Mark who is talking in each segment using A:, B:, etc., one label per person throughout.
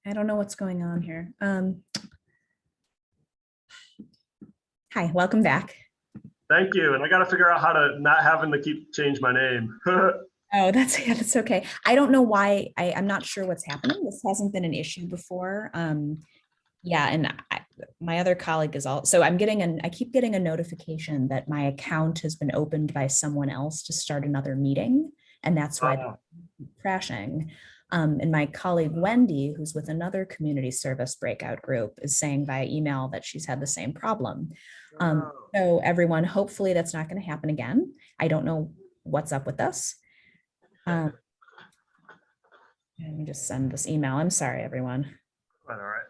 A: I don't know what's going on here. Hi, welcome back.
B: Thank you. And I got to figure out how to not having to change my name.
A: Oh, that's okay. I don't know why. I'm not sure what's happening. This hasn't been an issue before. Yeah, and my other colleague is also. So I keep getting a notification that my account has been opened by someone else to start another meeting, and that's why it's crashing. And my colleague Wendy, who's with another community service breakout group, is saying via email that she's had the same problem. So everyone, hopefully that's not going to happen again. I don't know what's up with this. Let me just send this email. I'm sorry, everyone.
B: All right.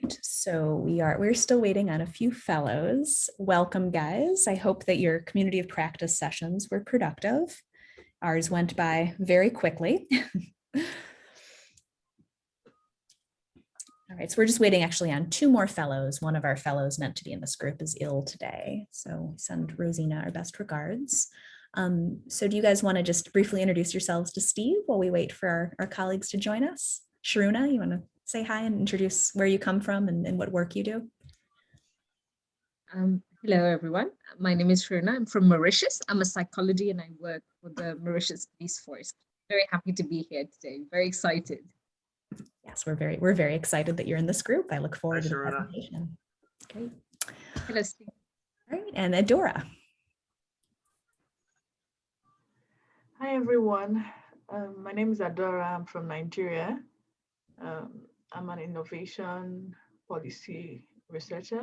A: Right, so we're still waiting on a few fellows. Welcome, guys. I hope that your community of practice sessions were productive. Ours went by very quickly. All right, so we're just waiting actually on two more fellows. One of our fellows meant to be in this group is ill today. So send Rosina our best regards. So do you guys want to just briefly introduce yourselves to Steve while we wait for our colleagues to join us? Sharuna, you want to say hi and introduce where you come from and what work you do?
C: Hello, everyone. My name is Sharuna. I'm from Mauritius. I'm a psychologist and I work for the Mauritius Police Force. Very happy to be here today. Very excited.
A: Yes, we're very excited that you're in this group. I look forward to the presentation. Great.
C: Hello, Steve.
A: All right, and Adora.
D: Hi, everyone. My name is Adora. I'm from Nigeria. I'm an innovation policy researcher,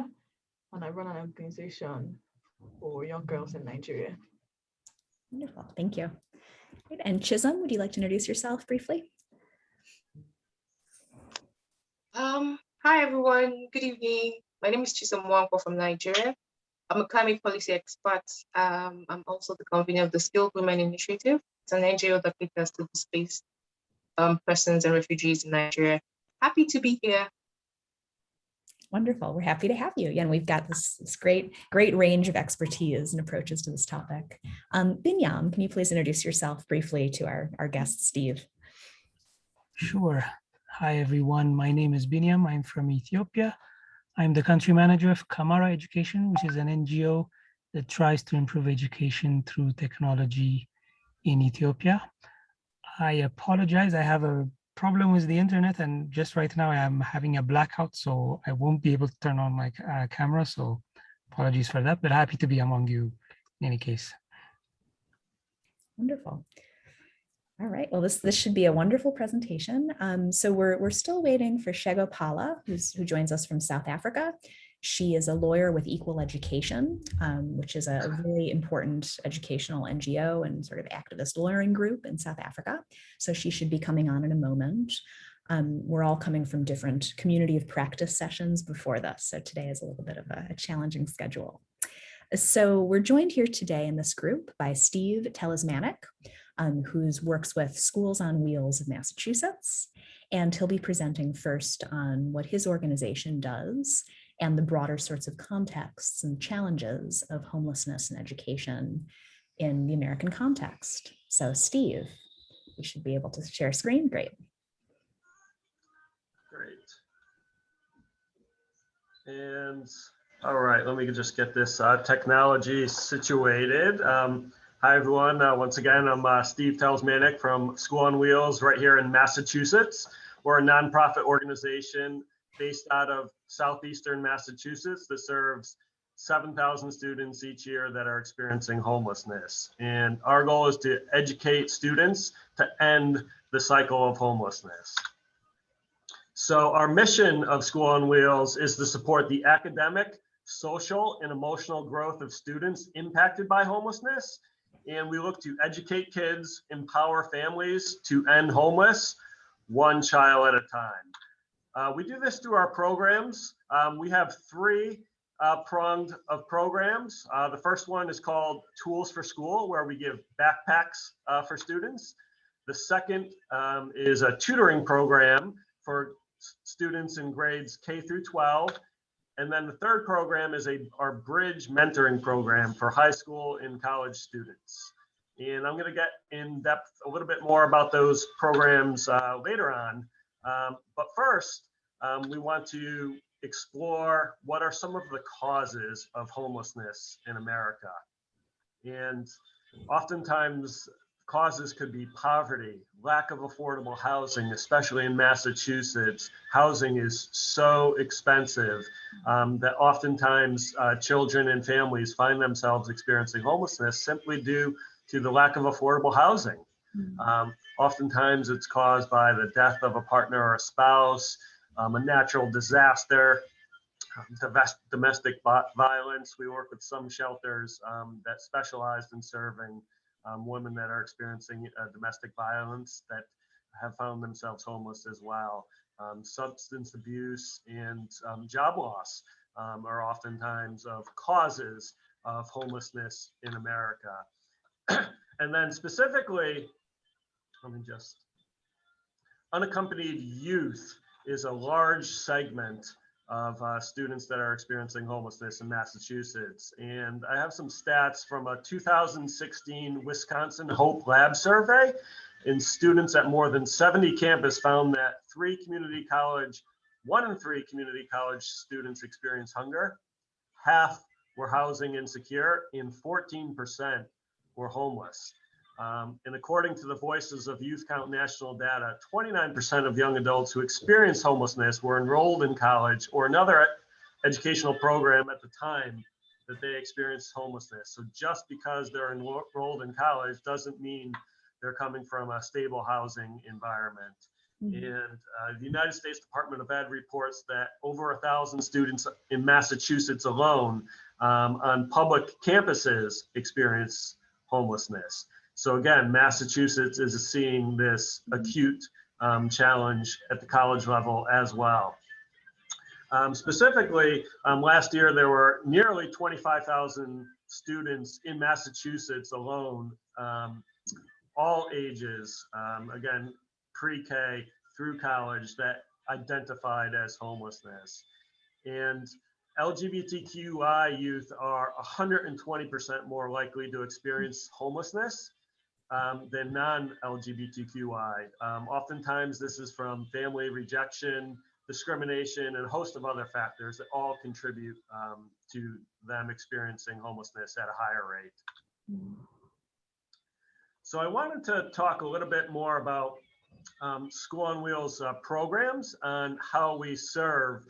D: and I run an organization for young girls in Nigeria.
A: Wonderful, thank you. Great. And Chisholm, would you like to introduce yourself briefly?
E: Hi, everyone. Good evening. My name is Chisholm Wong from Nigeria. I'm a climate policy expert. I'm also the convener of the Skilled Women Initiative. It's an NGO that caters to displaced persons and refugees in Nigeria. Happy to be here.
A: Wonderful. We're happy to have you. And we've got this great range of expertise and approaches to this topic. Binyam, can you please introduce yourself briefly to our guest, Steve?
F: Sure. Hi, everyone. My name is Binyam. I'm from Ethiopia. I'm the country manager of Kamara Education, which is an NGO that tries to improve education through technology in Ethiopia. I apologize. I have a problem with the internet, and just right now I am having a blackout, so I won't be able to turn on my camera. So apologies for that, but happy to be among you in any case.
A: Wonderful. All right, well, this should be a wonderful presentation. So we're still waiting for Shegopala, who joins us from South Africa. She is a lawyer with Equal Education, which is a really important educational NGO and sort of activist lawyering group in South Africa. So she should be coming on in a moment. We're all coming from different community of practice sessions before this. So today is a little bit of a challenging schedule. So we're joined here today in this group by Steve Talismanic, who works with Schools on Wheels of Massachusetts. And he'll be presenting first on what his organization does and the broader sorts of contexts and challenges of homelessness and education in the American context. So Steve, you should be able to share screen. Great.
B: And all right, let me just get this technology situated. Hi, everyone. Once again, I'm Steve Talismanic from School on Wheels right here in Massachusetts. We're a nonprofit organization based out of southeastern Massachusetts that serves 7,000 students each year that are experiencing homelessness. And our goal is to educate students to end the cycle of homelessness. So our mission of School on Wheels is to support the academic, social, and emotional growth of students impacted by homelessness. And we look to educate kids, empower families to end homeless, one child at a time. We do this through our programs. We have three pronged of programs. The first one is called Tools for School, where we give backpacks for students. The second is a tutoring program for students in grades K through 12. And then the third program is our Bridge mentoring program for high school and college students. And I'm going to get in depth a little bit more about those programs later on. But first, we want to explore what are some of the causes of homelessness in America. And oftentimes, causes could be poverty, lack of affordable housing, especially in Massachusetts. Housing is so expensive that oftentimes children and families find themselves experiencing homelessness simply due to the lack of affordable housing. Oftentimes it's caused by the death of a partner or a spouse, a natural disaster, domestic violence. We work with some shelters that specialize in serving women that are experiencing domestic violence that have found themselves homeless as well. Substance abuse and job loss are oftentimes of causes of homelessness in America. And then specifically, unaccompanied youth is a large segment of students that are experiencing homelessness in Massachusetts. And I have some stats from a 2016 Wisconsin Hope Lab survey. And students at more than 70 campuses found that 1 in 3 community college students experience hunger, half were housing insecure, and 14% were homeless. And according to the Voices of Youth Count national data, 29% of young adults who experienced homelessness were enrolled in college or another educational program at the time that they experienced homelessness. So just because they're enrolled in college doesn't mean they're coming from a stable housing environment. And the United States Department of Ed reports that over 1,000 students in Massachusetts alone on public campuses experience homelessness. So again, Massachusetts is seeing this acute challenge at the college level as well. Specifically, last year there were nearly 25,000 students in Massachusetts alone, all ages, again, pre-K through college, that identified as homelessness. And LGBTQI youth are 120% more likely to experience homelessness than non-LGBTQI. Oftentimes this is from family rejection, discrimination, and a host of other factors that all contribute to them experiencing homelessness at a higher rate. So I wanted to talk a little bit more about School on Wheels programs on how we serve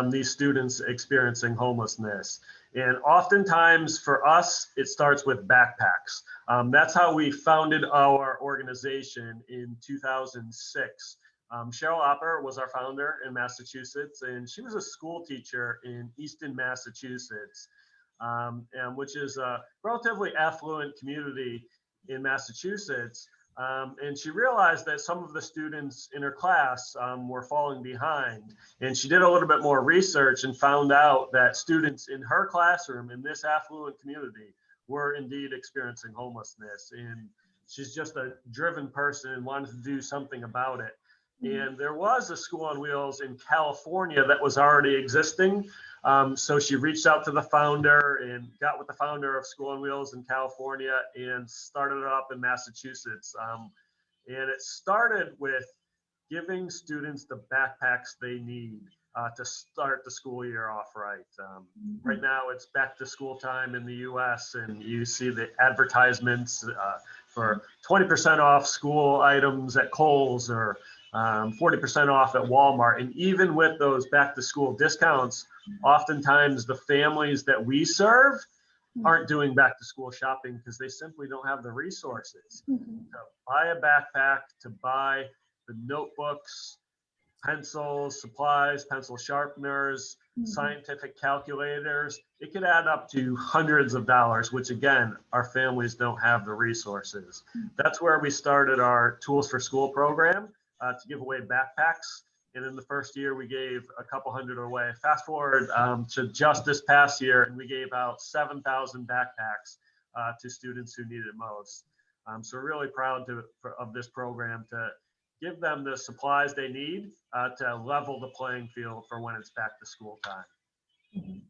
B: these students experiencing homelessness. And oftentimes for us, it starts with backpacks. That's how we founded our organization in 2006. Cheryl Opper was our founder in Massachusetts, and she was a school teacher in Easton, Massachusetts, which is a relatively affluent community in Massachusetts. And she realized that some of the students in her class were falling behind. And she did a little bit more research and found out that students in her classroom in this affluent community were indeed experiencing homelessness. And she's just a driven person and wanted to do something about it. And there was a School on Wheels in California that was already existing. So she reached out to the founder and got with the founder of School on Wheels in California and started it up in Massachusetts. And it started with giving students the backpacks they need to start the school year off right. Right now it's back to school time in the US, and you see the advertisements for 20% off school items at Kohl's or 40% off at Walmart. And even with those back to school discounts, oftentimes the families that we serve aren't doing back to school shopping because they simply don't have the resources to buy a backpack, to buy the notebooks, pencils, supplies, pencil sharpeners, scientific calculators. It could add up to hundreds of dollars, which again, our families don't have the resources. That's where we started our Tools for School program to give away backpacks And in the first year, we gave a couple hundred away. Fast forward to just this past year, and we gave out 7,000 backpacks to students who needed it most. So we're really proud of this program to give them the supplies they need to level the playing field for when it's back to school time.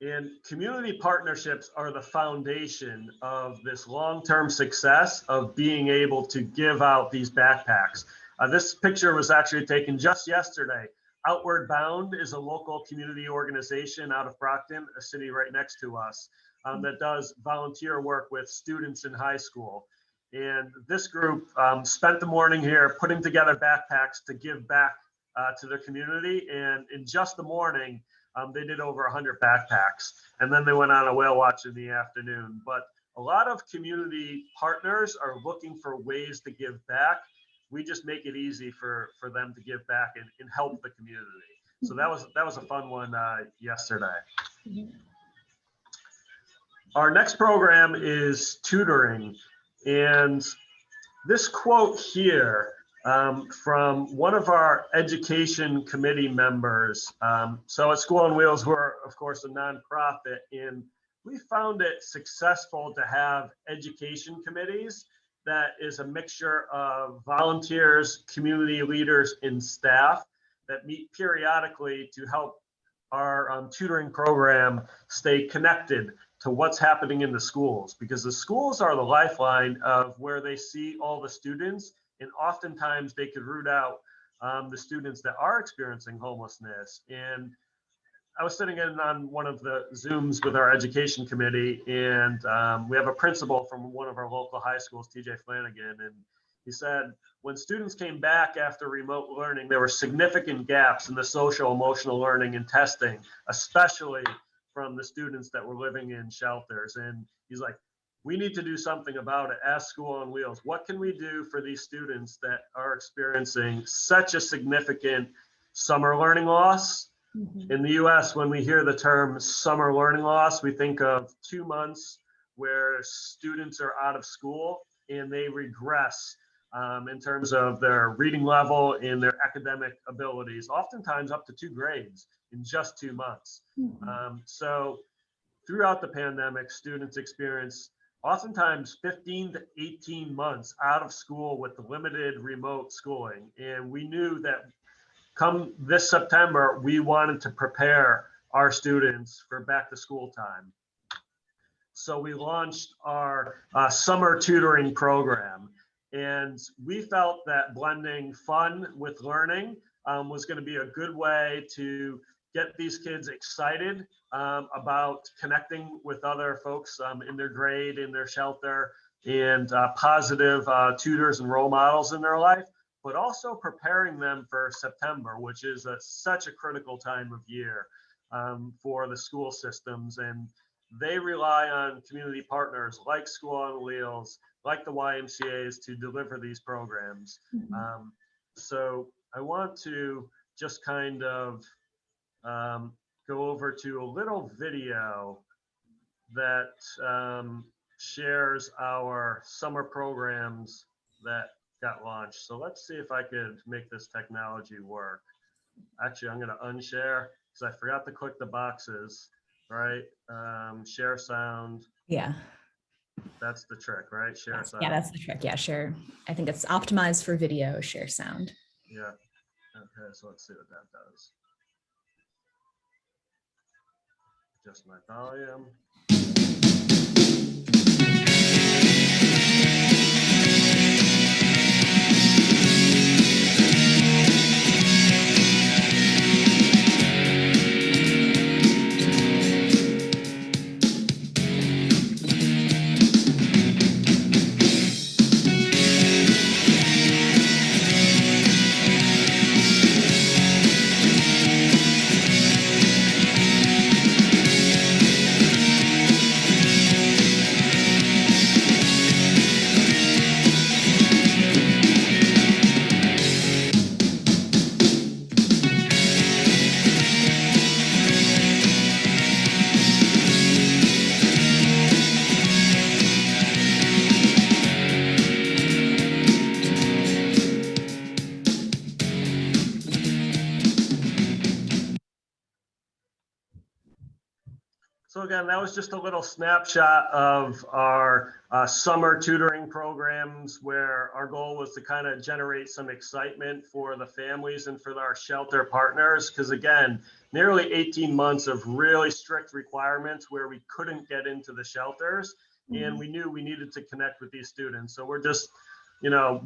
B: And community partnerships are the foundation of this long-term success of being able to give out these backpacks. This picture was actually taken just yesterday. Outward Bound is a local community organization out of Brockton, a city right next to us, that does volunteer work with students in high school. And this group spent the morning here putting together backpacks to give back to their community. And in just the morning, they did over 100 backpacks. And then they went on a whale watch in the afternoon. But a lot of community partners are looking for ways to give back. We just make it easy for them to give back and help the community. So that was a fun one yesterday. Our next program is Tutoring. And this quote here from one of our education committee members. So at School on Wheels, we're of course a nonprofit, and we found it successful to have education committees that is a mixture of volunteers, community leaders, and staff that meet periodically to help our tutoring program stay connected to what's happening in the schools, because the schools are the lifeline of where they see all the students, and oftentimes they could root out the students that are experiencing homelessness. And I was sitting in on one of the Zooms with our education committee, and we have a principal from one of our local high schools, TJ Flanagan, and he said, when students came back after remote learning, there were significant gaps in the social emotional learning and testing, especially from the students that were living in shelters. And he's like, we need to do something about it as School on Wheels. What can we do for these students that are experiencing such a significant summer learning loss? In the US, when we hear the term summer learning loss, we think of 2 months where students are out of school and they regress in terms of their reading level and their academic abilities, oftentimes up to 2 grades in just 2 months. So throughout the pandemic, students experience oftentimes 15 to 18 months out of school with limited remote schooling. And we knew that come this September, we wanted to prepare our students for back to school time. So we launched our summer tutoring program. And we felt that blending fun with learning was going to be a good way to get these kids excited about connecting with other folks in their grade, in their shelter, and positive tutors and role models in their life, but also preparing them for September, which is such a critical time of year for the school systems. And they rely on community partners like School on Wheels, like the YMCAs to deliver these programs. So I want to just kind of go over to a little video that shares our summer programs that got launched. So let's see if I could make this technology work. Actually, I'm going to unshare because I forgot to click the boxes, right? Share sound.
A: Yeah.
B: That's the trick, right? Share sound.
A: Yeah, that's the trick. Yeah, share. I think it's optimized for video, share sound.
B: Yeah. Okay, so let's see what that does. Just my volume. So again, that was just a little snapshot of our summer tutoring programs, where our goal was to kind of generate some excitement for the families and for our shelter partners. Because again, nearly 18 months of really strict requirements where we couldn't get into the shelters, and we knew we needed to connect with these students. So we're just,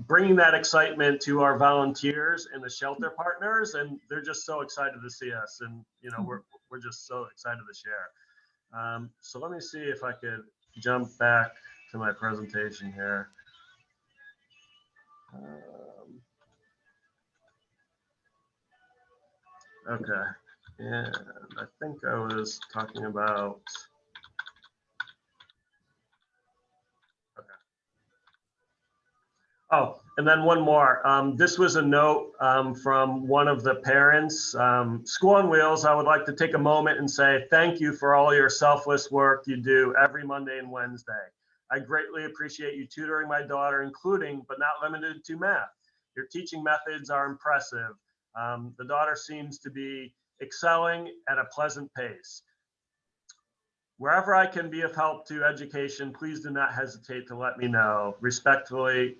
B: bringing that excitement to our volunteers and the shelter partners, and they're just so excited to see us, and we're just so excited to share. So let me see if I could jump back to my presentation here. Okay, and I think I was talking about, oh, and then one more. This was a note from one of the parents. School on Wheels, I would like to take a moment and say thank you for all your selfless work you do every Monday and Wednesday. I greatly appreciate you tutoring my daughter, including but not limited to math. Your teaching methods are impressive. The daughter seems to be excelling at a pleasant pace. Wherever I can be of help to education, please do not hesitate to let me know. Respectfully,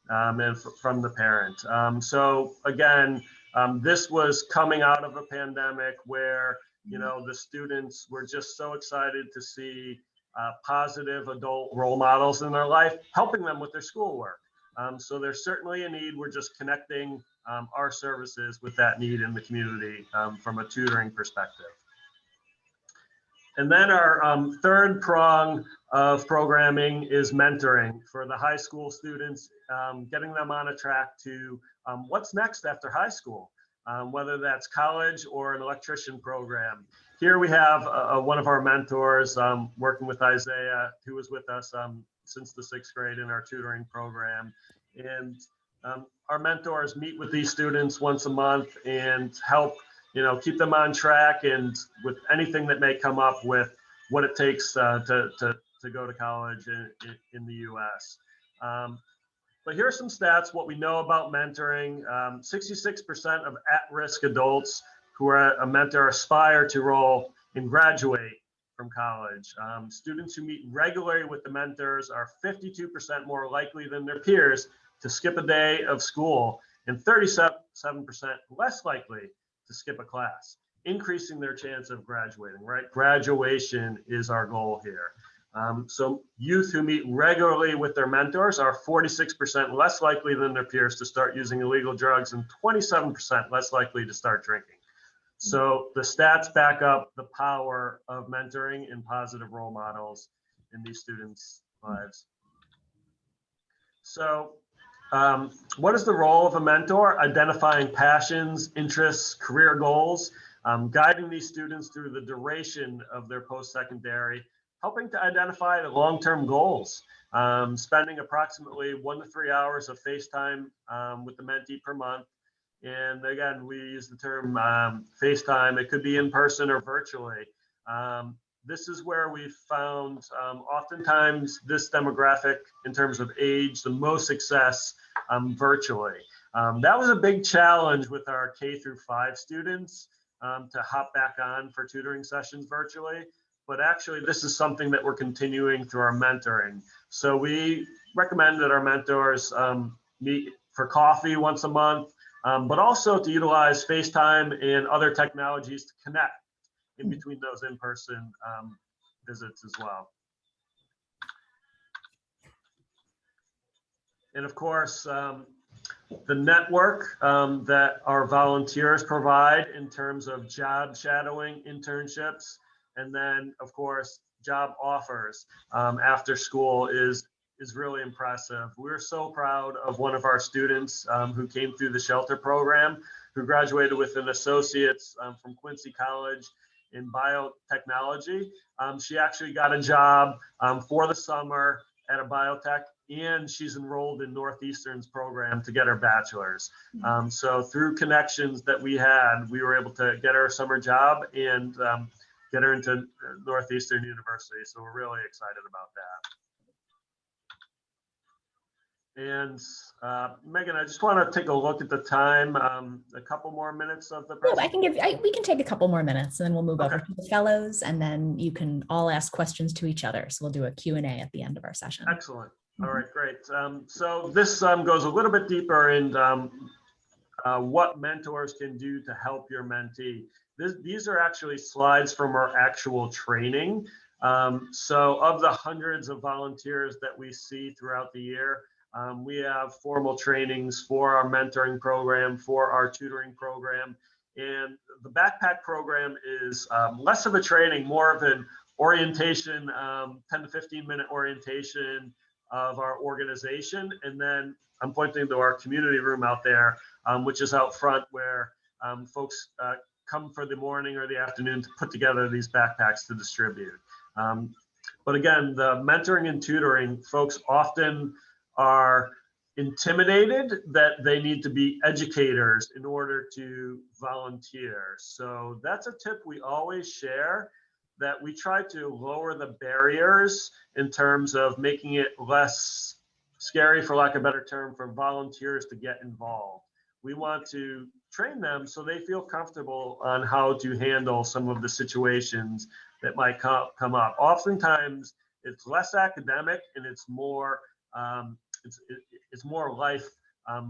B: and from the parent. So again, this was coming out of a pandemic where, the students were just so excited to see positive adult role models in their life, helping them with their schoolwork. So there's certainly a need. We're just connecting our services with that need in the community from a tutoring perspective. And then our third prong of programming is mentoring for the high school students, getting them on a track to what's next after high school, whether that's college or an electrician program. Here we have one of our mentors working with Isaiah, who was with us since the 6th grade in our tutoring program. And our mentors meet with these students once a month and help keep them on track and with anything that may come up with what it takes to go to college in the US. But here are some stats, what we know about mentoring. 66% of at-risk adults who are a mentor aspire to enroll and graduate from college. Students who meet regularly with the mentors are 52% more likely than their peers to skip a day of school and 37% less likely to skip a class, increasing their chance of graduating, right? Graduation is our goal here. So youth who meet regularly with their mentors are 46% less likely than their peers to start using illegal drugs and 27% less likely to start drinking. So the stats back up the power of mentoring and positive role models in these students' lives. So what is the role of a mentor? Identifying passions, interests, career goals, guiding these students through the duration of their post-secondary, helping to identify the long-term goals, spending approximately 1 to 3 hours of FaceTime with the mentee per month. And again, we use the term FaceTime. It could be in person or virtually. This is where we found oftentimes this demographic in terms of age, the most success virtually. That was a big challenge with our K-5 students to hop back on for tutoring sessions virtually. But actually, this is something that we're continuing through our mentoring. So we recommend that our mentors meet for coffee once a month, but also to utilize FaceTime and other technologies to connect in between those in-person visits as well. And of course, the network that our volunteers provide in terms of job shadowing, internships, and then of course, job offers after school is really impressive. We're so proud of one of our students who came through the shelter program, who graduated with an associate's from Quincy College in biotechnology. She actually got a job for the summer at a biotech, and she's enrolled in Northeastern's program to get her bachelor's. So through connections that we had, we were able to get her a summer job and get her into Northeastern University. So we're really excited about that. And Megan, I just want to take a look at the time. A couple more minutes of the
A: No, I
B: presentation.
A: can give, we can take a couple more minutes and then we'll move over
B: Okay.
A: to the fellows and then you can all ask questions to each other. So we'll do a Q&A at the end of our session.
B: Excellent. All right, great. So this goes a little bit deeper in what mentors can do to help your mentee. These are actually slides from our actual training. So of the hundreds of volunteers that we see throughout the year, we have formal trainings for our mentoring program, for our tutoring program. And the backpack program is less of a training, more of an orientation, 10 to 15 minute orientation of our organization. And then I'm pointing to our community room out there, which is out front where folks come for the morning or the afternoon to put together these backpacks to distribute. But again, the mentoring and tutoring, folks often are intimidated that they need to be educators in order to volunteer. So that's a tip we always share, that we try to lower the barriers in terms of making it less scary, for lack of a better term, for volunteers to get involved. We want to train them so they feel comfortable on how to handle some of the situations that might come up. Oftentimes, it's less academic and it's more life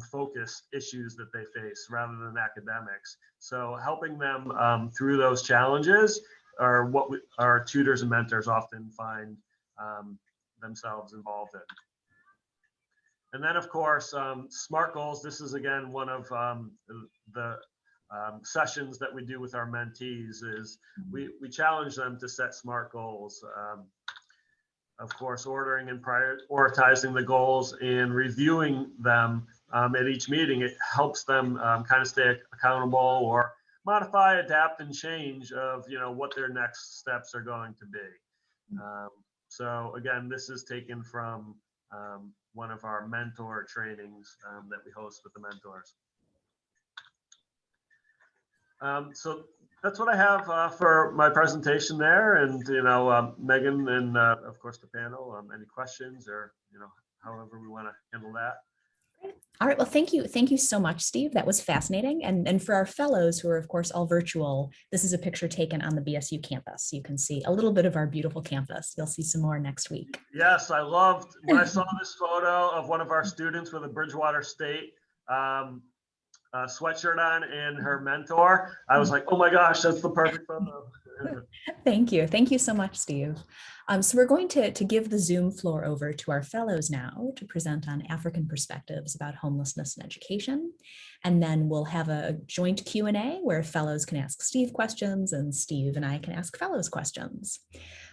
B: focused issues that they face rather than academics. So helping them through those challenges are what our tutors and mentors often find themselves involved in. And then, of course, SMART goals. This is, again, one of the sessions that we do with our mentees is we challenge them to set SMART goals. Of course, ordering and prioritizing the goals and reviewing them at each meeting, it helps them kind of stay accountable or modify, adapt, and change of what their next steps are going to be. So again, this is taken from one of our mentor trainings that we host with the mentors. So that's what I have for my presentation there. And, Megan and of course the panel, any questions or, however we want to handle that.
A: All right, well, thank you. Thank you so much, Steve. That was fascinating. And for our fellows who are, of course, all virtual, this is a picture taken on the BSU campus. You can see a little bit of our beautiful campus. You'll see some more next week.
B: Yes, I loved when I saw this photo of one of our students with a Bridgewater State sweatshirt on and her mentor. I was like, oh my gosh, that's the perfect photo.
A: Thank you. Thank you so much, Steve. So we're going to give the Zoom floor over to our fellows now to present on African perspectives about homelessness and education. And then we'll have a joint Q&A where fellows can ask Steve questions and Steve and I can ask fellows questions.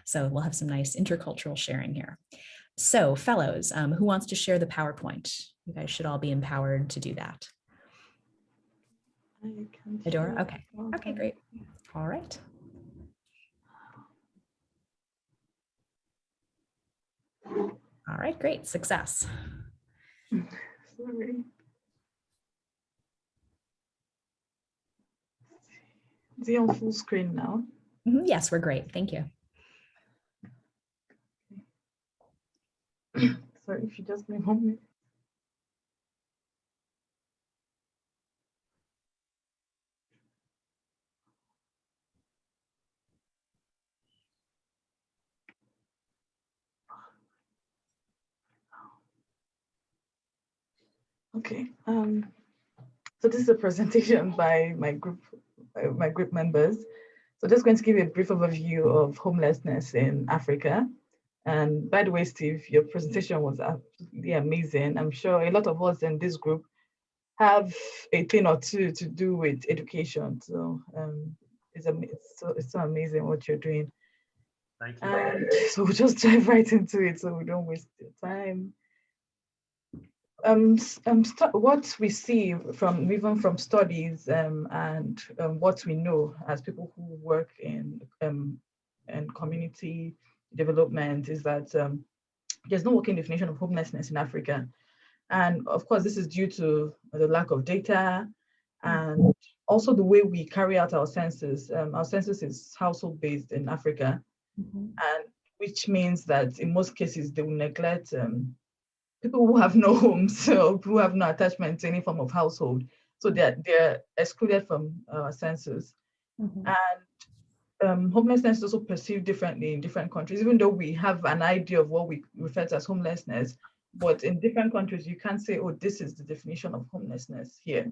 A: So we'll have some nice intercultural sharing here. So fellows, who wants to share the PowerPoint? You guys should all be empowered to do that. Adora? Okay. Okay, great. All right. All right, great. Success.
D: Sorry. Is he on full screen now?
A: Yes, we're great. Thank you.
D: Sorry, if you just give me 1 minute. Okay. So this is a presentation by my group members. So just going to give you a brief overview of homelessness in Africa. And by the way, Steve, your presentation was absolutely amazing. I'm sure a lot of us in this group have a thing or two to do with education. So it's so amazing what you're doing.
B: Thank you.
D: And so we'll just dive right into it so we don't waste your time. What we see even from studies and what we know as people who work in community development is that there's no working definition of homelessness in Africa. And of course, this is due to the lack of data and also the way we carry out our census. Our census is household based in Africa, and which means that in most cases they will neglect people who have no homes, so who have no attachment to any form of household. So they're excluded from census.
A: Mhm.
D: And homelessness is also perceived differently in different countries, even though we have an idea of what we refer to as homelessness. But in different countries, you can't say, oh, this is the definition of homelessness here.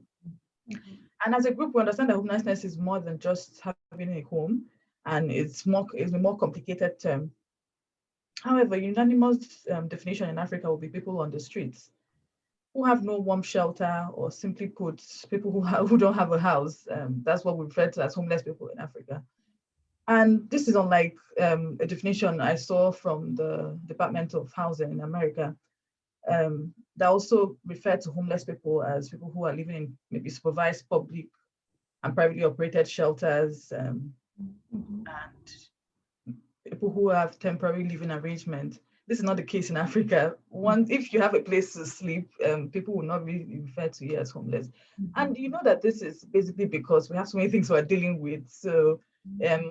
A: Mhm.
D: And as a group, we understand that homelessness is more than just having a home, and it's a more complicated term. However, unanimous definition in Africa will be people on the streets who have no warm shelter, or simply put, people who don't have a house. That's what we refer to as homeless people in Africa. And this is unlike a definition I saw from the Department of Housing in America, that also refer to homeless people as people who are living in maybe supervised public and privately operated shelters,
A: Mhm.
D: and people who have temporary living arrangements. This is not the case in Africa. If you have a place to sleep, people will not really refer to you as homeless. And you know that this is basically because we have so many things we're dealing with. So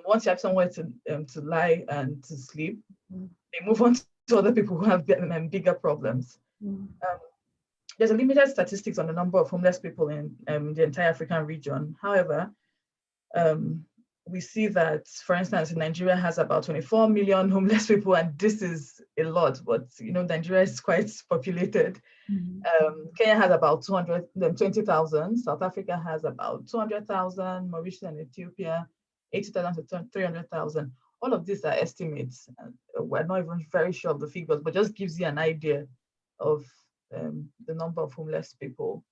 D: once you have somewhere to lie and to sleep, they move on to other people who have bigger problems.
A: Mhm.
D: There's a limited statistics on the number of homeless people in the entire African region. However, we see that, for instance, Nigeria has about 24 million homeless people, and this is a lot, but Nigeria is quite populated.
A: Mhm.
D: Kenya has about 220,000, South Africa has about 200,000, Mauritius and Ethiopia, 80,000 to 300,000. All of these are estimates. We're not even very sure of the figures, but just gives you an idea of the number of homeless people.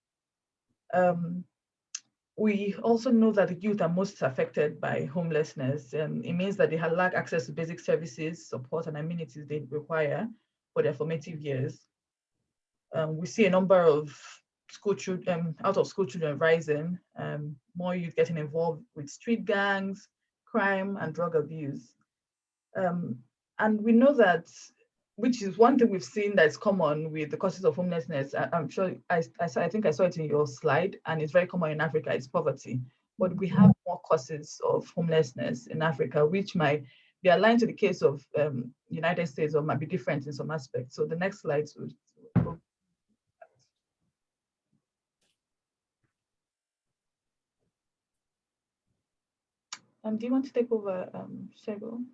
D: We also know that the youth are most affected by homelessness. It means that they lack access to basic services, support, and amenities they require for their formative years. We see a number of school children, out of school children rising, more youth getting involved with street gangs, crime, and drug abuse. And we know that, which is one thing we've seen that's common with the causes of homelessness. I'm sure, I think I saw it in your slide, and it's very common in Africa, it's poverty. But we have more causes of homelessness in Africa, which might be aligned to the case of United States, or might be different in some aspects. So the next slide would go. Do you want to take over, Shego?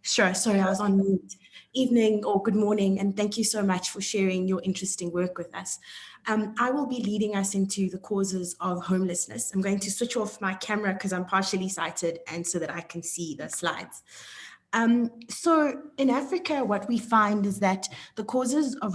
G: Sure, sorry, I was on mute. Evening or good morning, and thank you so much for sharing your interesting work with us. I will be leading us into the causes of homelessness. I'm going to switch off my camera because I'm partially sighted, and so that I can see the slides. So in Africa, what we find is that the causes of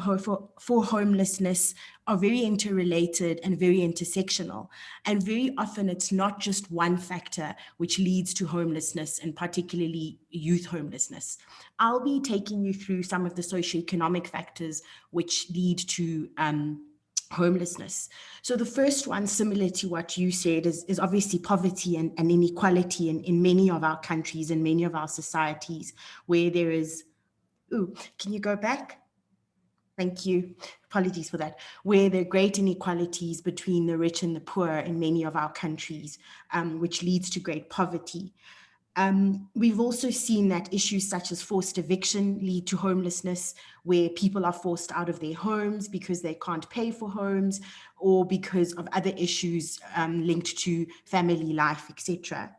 G: for homelessness are very interrelated and very intersectional. And very often it's not just one factor which leads to homelessness, and particularly youth homelessness. I'll be taking you through some of the socioeconomic factors which lead to homelessness. So the first one, similar to what you said, is obviously poverty and inequality in many of our countries and many of our societies, where there is, can you go back? Thank you. Apologies for that. Where there are great inequalities between the rich and the poor in many of our countries, which leads to great poverty. We've also seen that issues such as forced eviction lead to homelessness, where people are forced out of their homes because they can't pay for homes, or because of other issues linked to family life, etc.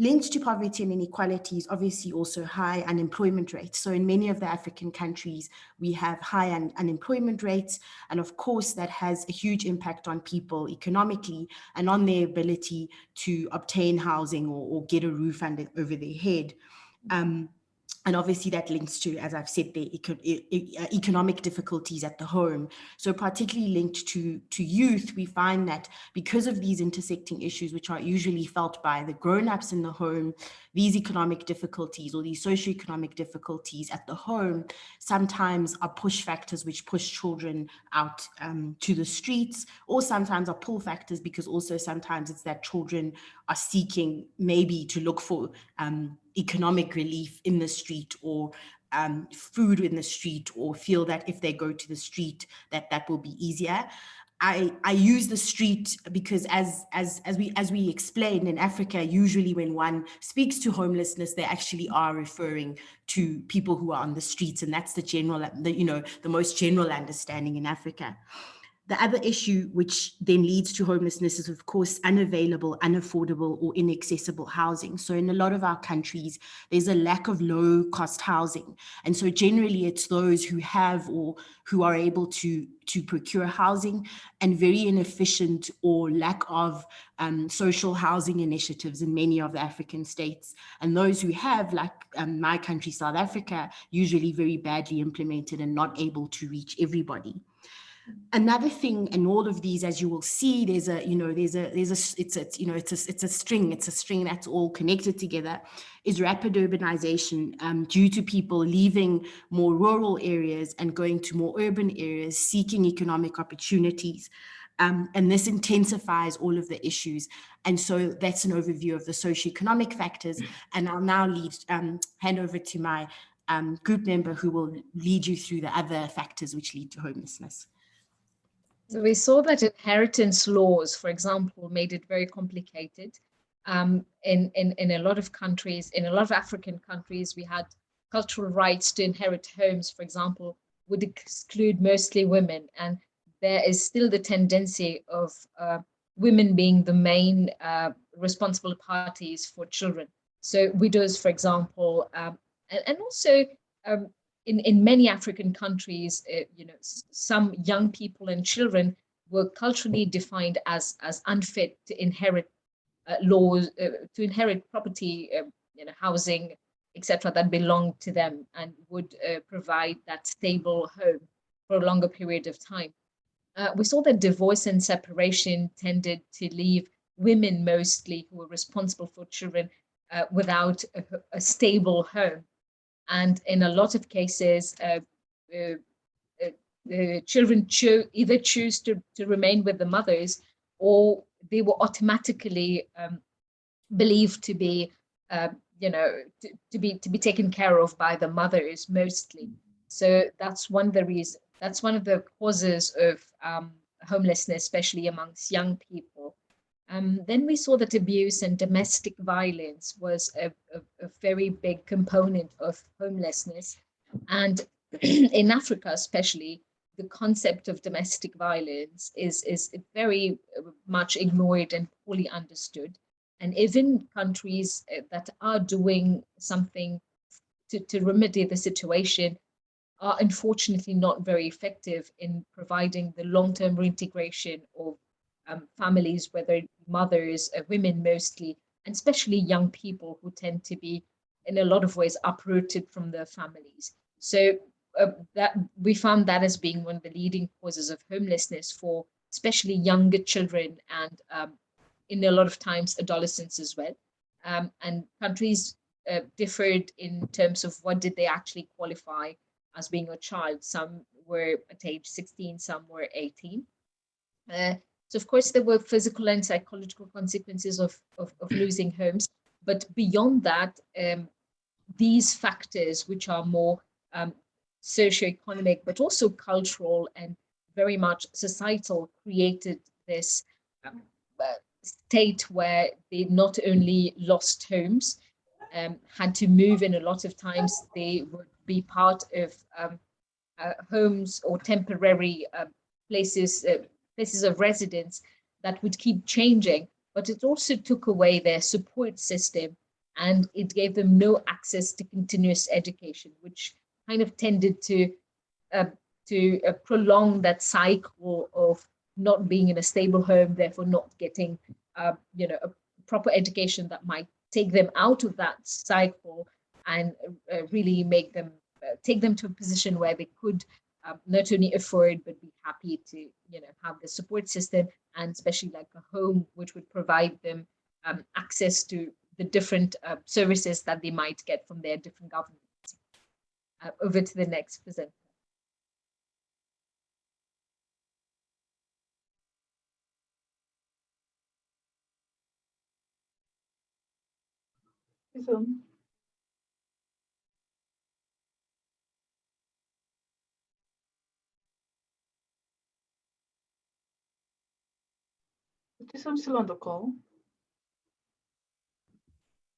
G: Linked to poverty and inequality is obviously also high unemployment rates. So in many of the African countries, we have high unemployment rates. And of course, that has a huge impact on people economically and on their ability to obtain housing or get a roof over their head. And obviously that links to, as I've said, the economic difficulties at the home. So particularly linked to youth, we find that because of these intersecting issues, which are usually felt by the grown-ups in the home, these economic difficulties or these socioeconomic difficulties at the home sometimes are push factors which push children out to the streets, or sometimes are pull factors because also sometimes it's that children are seeking maybe to look for economic relief in the street, or food in the street, or feel that if they go to the street that will be easier. I use the street because as we explained, in Africa, usually when one speaks to homelessness, they actually are referring to people who are on the streets, and that's the most general understanding in Africa. The other issue which then leads to homelessness is, of course, unavailable, unaffordable, or inaccessible housing. So in a lot of our countries, there's a lack of low-cost housing. And so generally, it's those who have or who are able to procure housing, and very inefficient or lack of social housing initiatives in many of the African states. And those who have, like my country, South Africa, usually very badly implemented and not able to reach everybody. Another thing in all of these, as you will see, it's a string that's all connected together, is rapid urbanization due to people leaving more rural areas and going to more urban areas, seeking economic opportunities. And this intensifies all of the issues. And so that's an overview of the socioeconomic factors. And I'll now hand over to my group member who will lead you through the other factors which lead to homelessness.
C: So we saw that inheritance laws, for example, made it very complicated. In a lot of countries, in a lot of African countries, we had cultural rights to inherit homes, for example, would exclude mostly women. And there is still the tendency of women being the main responsible parties for children. So widows, for example, and also in many African countries, some young people and children were culturally defined as unfit to inherit laws, to inherit property, housing, etc., that belonged to them and would provide that stable home for a longer period of time. We saw that divorce and separation tended to leave women mostly who were responsible for children without a stable home. And in a lot of cases, children either choose to remain with the mothers, or they were automatically believed to be, to be taken care of by the mothers mostly. So that's one of the reasons. That's one of the causes of homelessness, especially amongst young people. Then we saw that abuse and domestic violence was a very big component of homelessness. And in Africa, especially, the concept of domestic violence is very much ignored and poorly understood. And even countries that are doing something to remedy the situation are unfortunately not very effective in providing the long-term reintegration of families, whether mothers, women mostly, and especially young people who tend to be in a lot of ways uprooted from their families. So that we found that as being one of the leading causes of homelessness for especially younger children and in a lot of times adolescents as well. And countries differed in terms of what did they actually qualify as being a child. Some were at age 16, some were 18. So of course there were physical and psychological consequences of losing homes, but beyond that, these factors, which are more socioeconomic, but also cultural and very much societal, created this state where they not only lost homes, had to move, in a lot of times they would be part of homes or temporary places of residence that would keep changing, but it also took away their support system, and it gave them no access to continuous education, which kind of tended to prolong that cycle of not being in a stable home, therefore not getting a proper education that might take them out of that cycle and really make them take them to a position where they could not only afford but be happy to have the support system, and especially like a home which would provide them access to the different services that they might get from their different governments. Over to the next presenter.
D: Chisholm. Chisholm still on the call.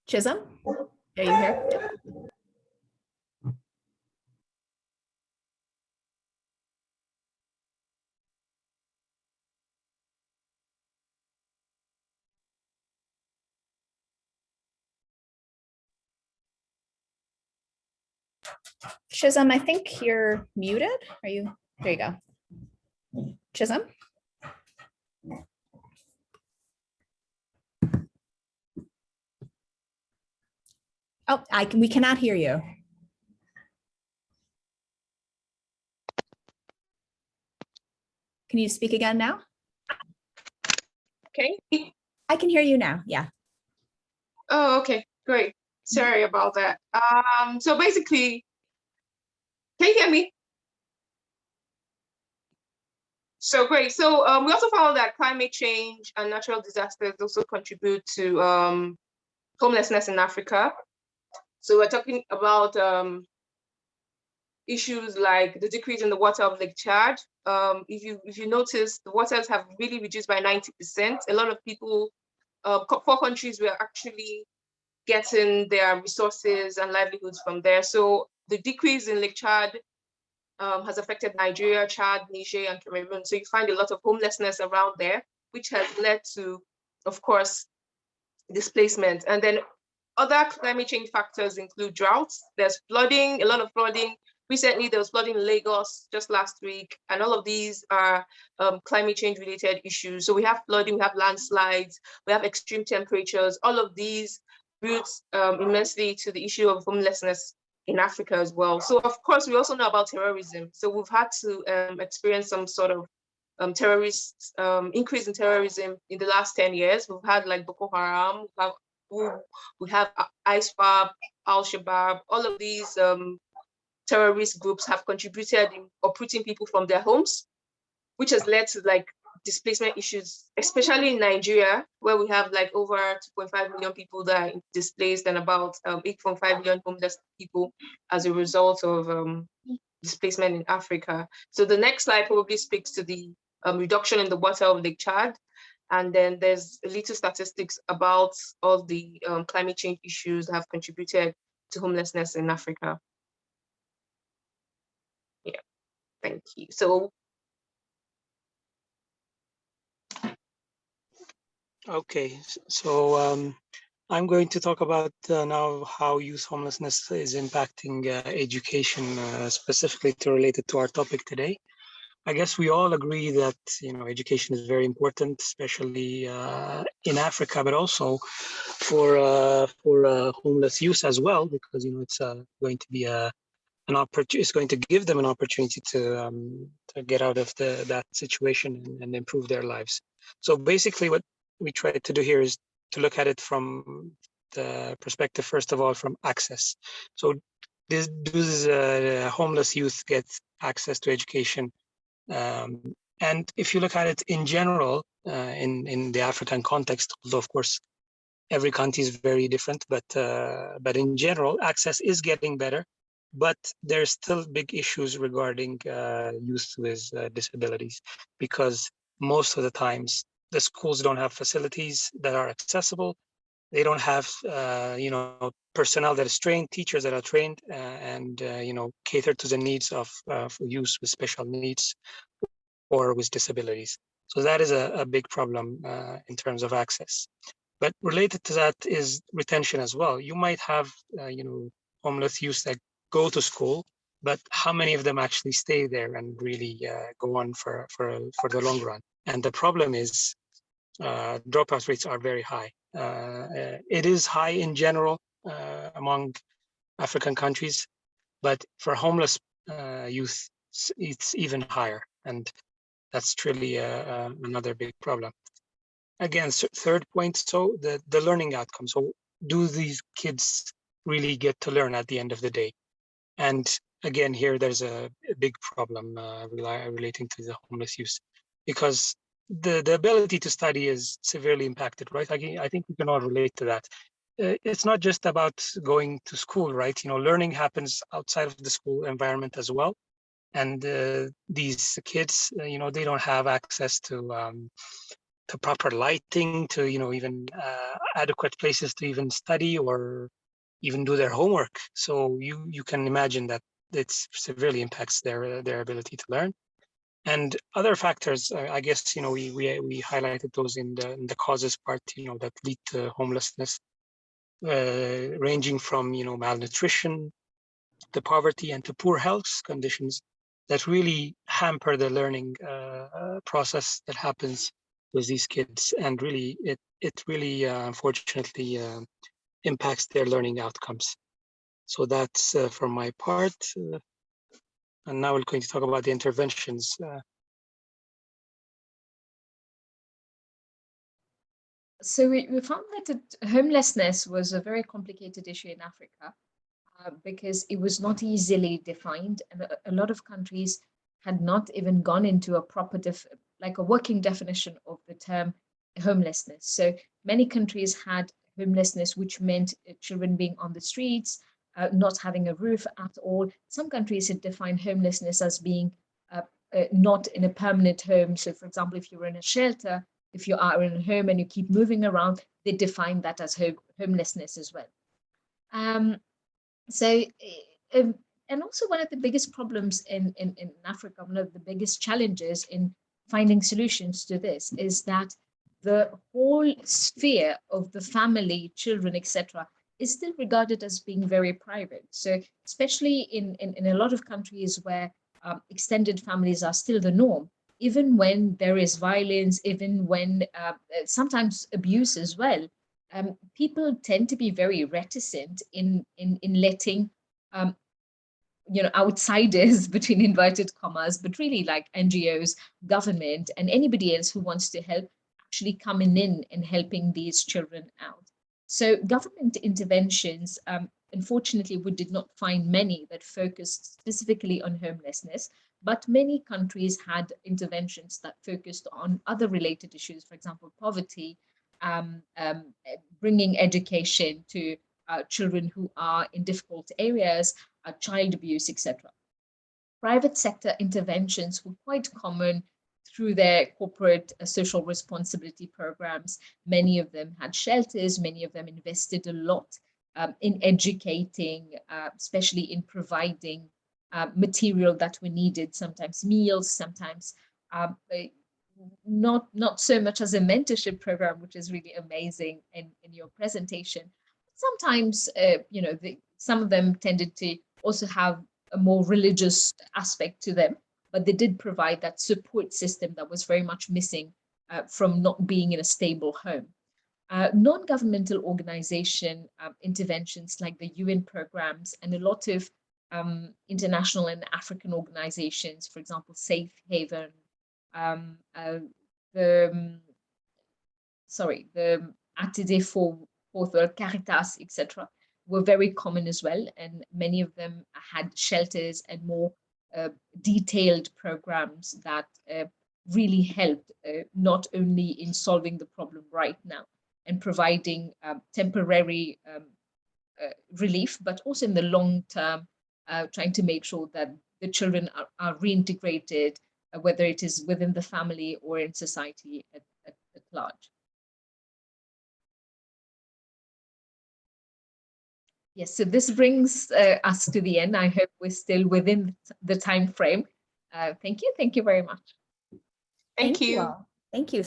A: Chisholm, are you here? Chisholm, I think you're muted. Are you? There you go. Chisholm? Oh, we cannot hear you. Can you speak again now?
E: Okay.
A: I can hear you now. Yeah.
E: Oh, okay, great. Sorry about that. So basically, can you hear me? So great. So we also found that climate change and natural disasters also contribute to homelessness in Africa. So we're talking about issues like the decrease in the water of Lake Chad. If you notice, the waters have really reduced by 90%. A lot of people, 4 countries were actually getting their resources and livelihoods from there. So the decrease in Lake Chad has affected Nigeria, Chad, Niger, and Cameroon. So you find a lot of homelessness around there, which has led to, of course, displacement. And then other climate change factors include droughts. There's flooding, a lot of flooding. Recently, there was flooding in Lagos just last week, and all of these are climate change related issues. So we have flooding, we have landslides, we have extreme temperatures. All of these roots immensely to the issue of homelessness in Africa as well. So of course, we also know about terrorism. So we've had to experience some sort of increase in terrorism in the last 10 years. We've had like Boko Haram, we have ISWAP, Al-Shabaab, all of these terrorist groups have contributed in uprooting people from their homes, which has led to like displacement issues, especially in Nigeria, where we have like over 2.5 million people that are displaced and about 8.5 million homeless people as a result of displacement in Africa. So the next slide probably speaks to the reduction in the water of Lake Chad. And then there's a little statistics about all the climate change issues that have contributed to homelessness in Africa. Yeah, thank you. So.
F: Okay, so I'm going to talk about now how youth homelessness is impacting education, specifically related to our topic today. I guess we all agree that education is very important, especially in Africa, but also for homeless youth as well, because it's going to be an opportunity. It's going to give them an opportunity to get out of that situation and improve their lives. So basically, what we try to do here is to look at it from the perspective, first of all, from access. So does homeless youth get access to education? And if you look at it in general, in the African context, although of course every country is very different, but in general, access is getting better. But there's still big issues regarding youth with disabilities, because most of the times the schools don't have facilities that are accessible. They don't have personnel that is trained, teachers that are trained and cater to the needs of youth with special needs or with disabilities. So that is a big problem in terms of access. But related to that is retention as well. You might have homeless youth that go to school, but how many of them actually stay there and really go on for the long run? And the problem is dropout rates are very high. It is high in general among African countries, but for homeless youth, it's even higher. And that's truly another big problem. Again, third point, so the learning outcome. So do these kids really get to learn at the end of the day? And again, here there's a big problem relating to the homeless youth, because the ability to study is severely impacted, right? I think we can all relate to that. It's not just about going to school, right? Learning happens outside of the school environment as well. And these kids, they don't have access to to proper lighting, to even adequate places to even study or even do their homework. So you can imagine that it severely impacts their ability to learn. And other factors, I guess, we highlighted those in the causes part, that lead to homelessness, ranging from malnutrition, to poverty, and to poor health conditions that really hamper the learning process that happens with these kids. And really, it really unfortunately impacts their learning outcomes. So that's from my part. And now we're going to talk about the interventions.
C: So we found that homelessness was a very complicated issue in Africa because it was not easily defined, and a lot of countries had not even gone into a proper like a working definition of the term homelessness. So many countries had homelessness, which meant children being on the streets, not having a roof at all. Some countries had defined homelessness as being not in a permanent home. So for example, if you're in a shelter, if you are in a home and you keep moving around, they define that as homelessness as well. And also one of the biggest problems in Africa, one of the biggest challenges in finding solutions to this is that the whole sphere of the family, children, etc., is still regarded as being very private. So especially in a lot of countries where extended families are still the norm, even when there is violence, even when sometimes abuse as well, people tend to be very reticent in letting outsiders, between inverted commas, but really like NGOs, government, and anybody else who wants to help actually coming in and helping these children out. So government interventions, unfortunately, we did not find many that focused specifically on homelessness, but many countries had interventions that focused on other related issues, for example, poverty, bringing education to children who are in difficult areas, child abuse, etc. Private sector interventions were quite common through their corporate social responsibility programs. Many of them had shelters, many of them invested a lot in educating, especially in providing material that were needed, sometimes meals, sometimes not so much as a mentorship program, which is really amazing in your presentation. Sometimes, some of them tended to also have a more religious aspect to them, but they did provide that support system that was very much missing from not being in a stable home. Non-governmental organization interventions like the UN programs and a lot of international and African organizations, for example, Safe Haven, the Atide for Caritas, etc., were very common as well, and many of them had shelters and more detailed programs that really helped not only in solving the problem right now and providing temporary relief, but also in the long term, trying to make sure that the children are reintegrated, whether it is within the family or in society at large. Yes, so this brings us to the end. I hope we're still within the time frame. Thank you very much.
E: Thank you.
A: All. Thank you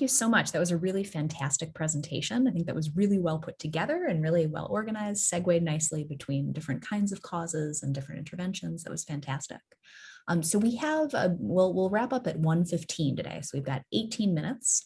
A: so much. That was a really fantastic presentation. I think that was really well put together and really well organized, segued nicely between different kinds of causes and different interventions. That was fantastic. So we have, we'll wrap up at 1:15 today. So we've got 18 minutes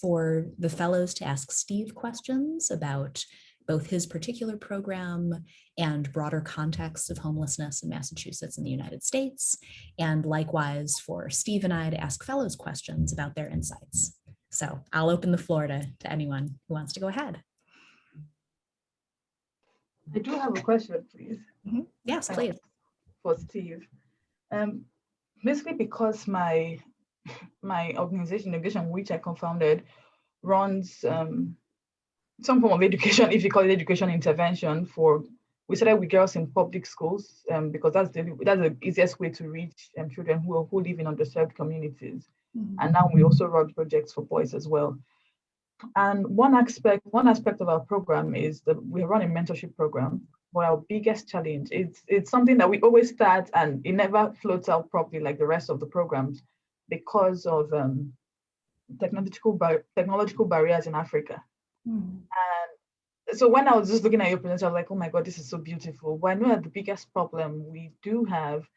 A: for the fellows to ask Steve questions about both his particular program and broader context of homelessness in Massachusetts and the United States, and likewise for Steve and I to ask fellows questions about their insights. So I'll open the floor to anyone who wants to go ahead.
D: I do have a question, please.
A: Mm-hmm. Yes, please.
D: For Steve. Basically, because my organization, Innovation, which I co-founded, runs some form of education, if you call it education intervention, we started with girls in public schools because that's the easiest way to reach children who live in underserved communities. And now we also run projects for boys as well. And one aspect of our program is that we run a mentorship program. But our biggest challenge, it's something that we always start and it never floats out properly like the rest of the programs because of technological barriers in Africa. And so when I was just looking at your presentation, I was like, oh my God, this is so beautiful. But I know that the biggest problem we do have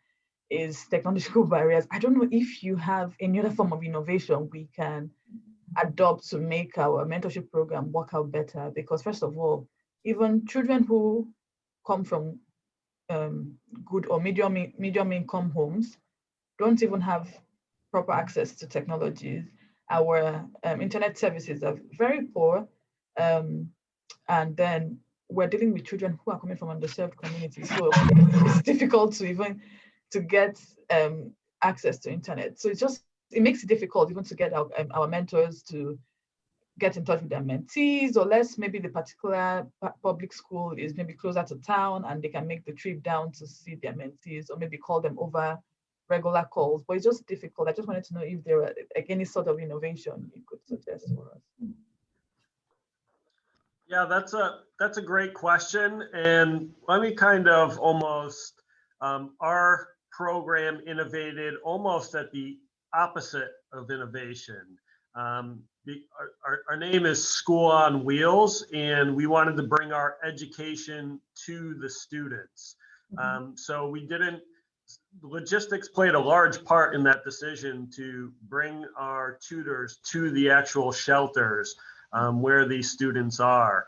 D: is technological barriers. I don't know if you have any other form of innovation we can adopt to make our mentorship program work out better. Because first of all, even children who come from good or medium income homes don't even have proper access to technologies. Our internet services are very poor. And then we're dealing with children who are coming from underserved communities. So it's difficult to get access to internet. So it makes it difficult even to get our mentors to get in touch with their mentees, or less maybe the particular public school is maybe closer to town and they can make the trip down to see their mentees, or maybe call them over regular calls. But it's just difficult. I just wanted to know if there were like any sort of innovation you could suggest for us.
B: Yeah, that's a great question. And let me kind of almost, our program innovated almost at the opposite of innovation. Our name is School on Wheels, and we wanted to bring our education to the students. So logistics played a large part in that decision to bring our tutors to the actual shelters where these students are.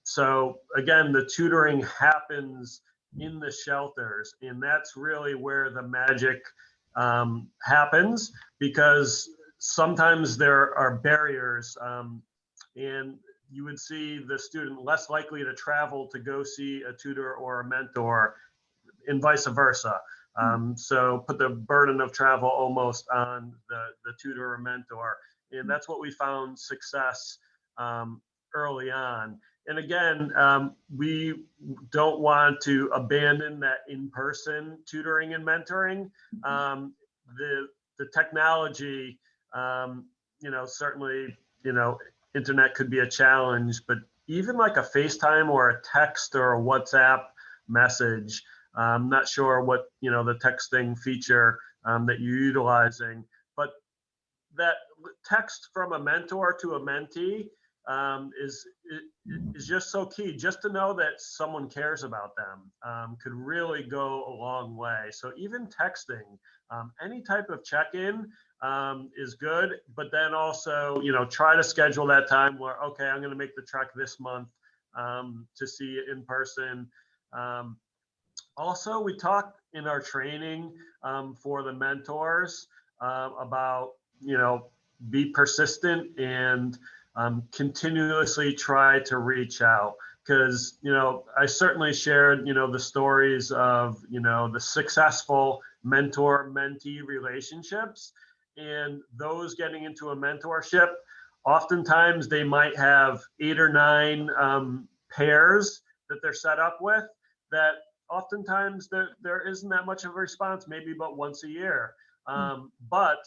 B: So again, the tutoring happens in the shelters, and that's really where the magic happens, because sometimes there are barriers, and you would see the student less likely to travel to go see a tutor or a mentor, and vice versa. So put the burden of travel almost on the tutor or mentor. And that's what we found success early on. And again, we don't want to abandon that in-person tutoring and mentoring. The technology, certainly, internet could be a challenge, but even like a FaceTime or a text or a WhatsApp message, I'm not sure what, the texting feature that you're utilizing, but that text from a mentor to a mentee is just so key. Just to know that someone cares about them could really go a long way. So even texting, any type of check-in is good, but then also, try to schedule that time where, okay, I'm going to make the trek this month to see you in person. Also, we talk in our training for the mentors about, be persistent and continuously try to reach out. Because, I certainly shared, the stories of, the successful mentor-mentee relationships, and those getting into a mentorship, oftentimes they might have 8 or 9 pairs that they're set up with, that oftentimes there isn't that much of a response, maybe but once a year. But,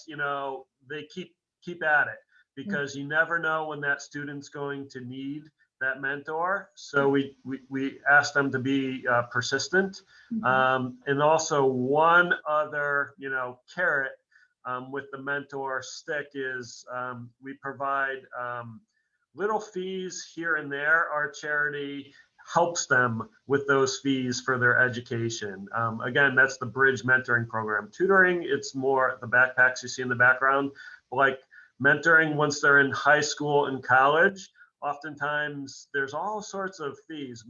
B: they keep at it, because you never know when that student's going to need that mentor. So we ask them to be persistent. And also one other, carrot with the mentor stick is we provide little fees here and there. Our charity helps them with those fees for their education. Again, that's the Bridge Mentoring Program. Tutoring, it's more the backpacks you see in the background. Like mentoring, once they're in high school and college, oftentimes there's all sorts of fees.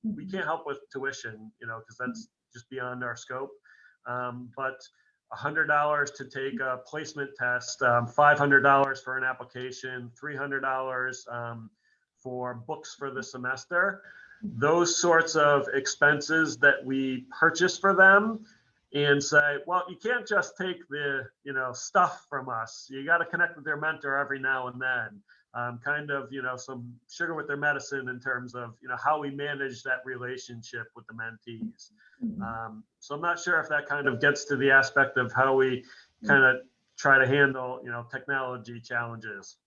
B: We can't help with tuition, because that's just beyond our scope. But $100 to take a placement test, $500 for an application, $300 for books for the semester. Those sorts of expenses that we purchase for them, and say, well, you can't just take the, stuff from us. You got to connect with their mentor every now and then. Kind of, some sugar with their medicine in terms of, how we manage that relationship with the mentees. So I'm not sure if that kind of gets to the aspect of how we kind of try to handle, technology challenges.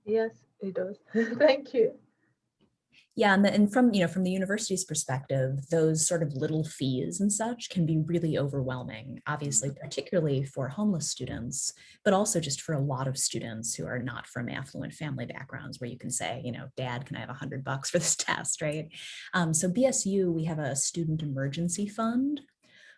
D: Yes, it does. Thank you.
A: Yeah, and from from the university's perspective, those sort of little fees and such can be really overwhelming, obviously, particularly for homeless students, but also just for a lot of students who are not from affluent family backgrounds, where you can say, Dad, can I have $100 for this test, right? So BSU, we have a student emergency fund,